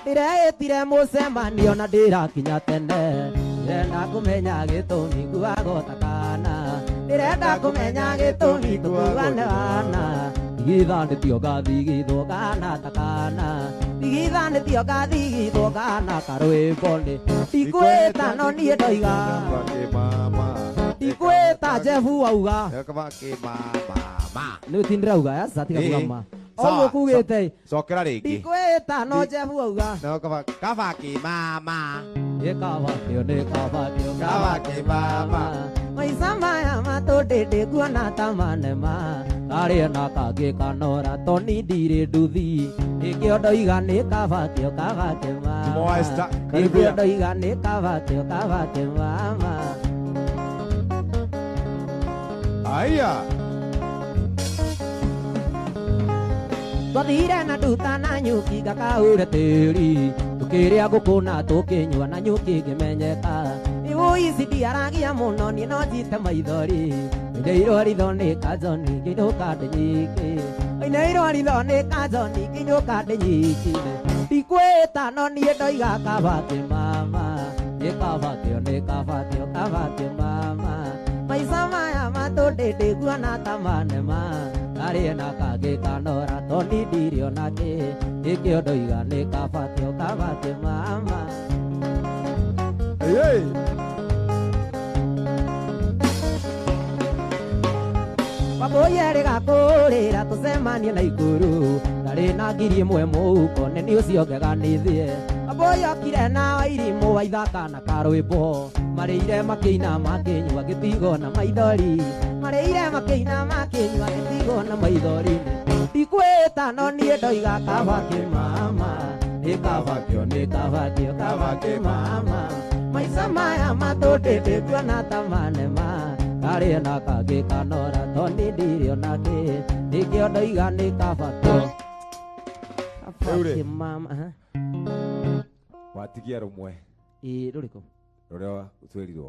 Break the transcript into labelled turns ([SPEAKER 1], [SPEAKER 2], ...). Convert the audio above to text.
[SPEAKER 1] ndiretire mucemanio na ndirakinya tene ndirenda kumenya gitumi nguagotakana ndirenda kumenya gitumi tukuganana igithanĩtio ngathigithwo kana takana igithanĩtio ngathigithwo kana karwĩmbo nĩ ndikwĩta no niĩ ndoiga ndikwĩta Jefu auga nĩ ũtindĩrauga yasa tiga kugama oguo kugĩte
[SPEAKER 2] cokera rĩngĩ
[SPEAKER 1] ndikwĩta no Jefu auga
[SPEAKER 2] kaba kĩmama
[SPEAKER 1] nĩ kaba kĩmama maica maya matũndĩndĩ nguona ta manema karĩ na kangĩ kanora toni ndirĩ nduthi nĩkĩo ndoiga nĩ kaba kĩmama nĩkĩo ndoiga nĩ kaba kĩmama
[SPEAKER 2] aya
[SPEAKER 1] twathire na nduta na nyuki ngakaure tĩri tũkĩrĩa ngũkũ na tũkĩnyua na nyuki ngĩmenyeka iwu ici ndiaragia mũno niĩ no njite maithori ndeirwo ritho nĩ kanjoni ngĩinũka ndĩnyiki ndeirwo ritho nĩ kanjoni ngĩinũka ndĩnyiki ndikwĩta no niĩ ndoiga kaba kĩmama nĩ kaba kĩmama maica maya matũndĩndĩ nguona ta manema karĩ na kangĩ kanora toni ndirĩ onakĩ nĩkĩo ndoiga nĩ kaba kĩmama Wambũyerĩ gakũrĩra tũcemanie na igũrũ ndarĩ na ngiri ĩmwe mũhuko nĩ nĩ ũcio ngeganĩthie Wambũyũ okire na Wairimũ wa ithaka na karwĩmbo marĩire makĩina makĩnyua gĩtigo na maithori marĩire makĩina makĩnyua gĩtigo na maithori ndikwĩta no niĩ ndoiga kaba kĩmama nĩ kaba kĩmama maica maya matũndĩndĩ nguona ta manema karĩ na kangĩ kanora toni ndirĩ onakĩ nĩkĩo ndoiga nĩ kaba kĩmama
[SPEAKER 2] watigia rũmwe
[SPEAKER 1] ĩ rũrĩkũ
[SPEAKER 2] rũrĩa twĩrirwo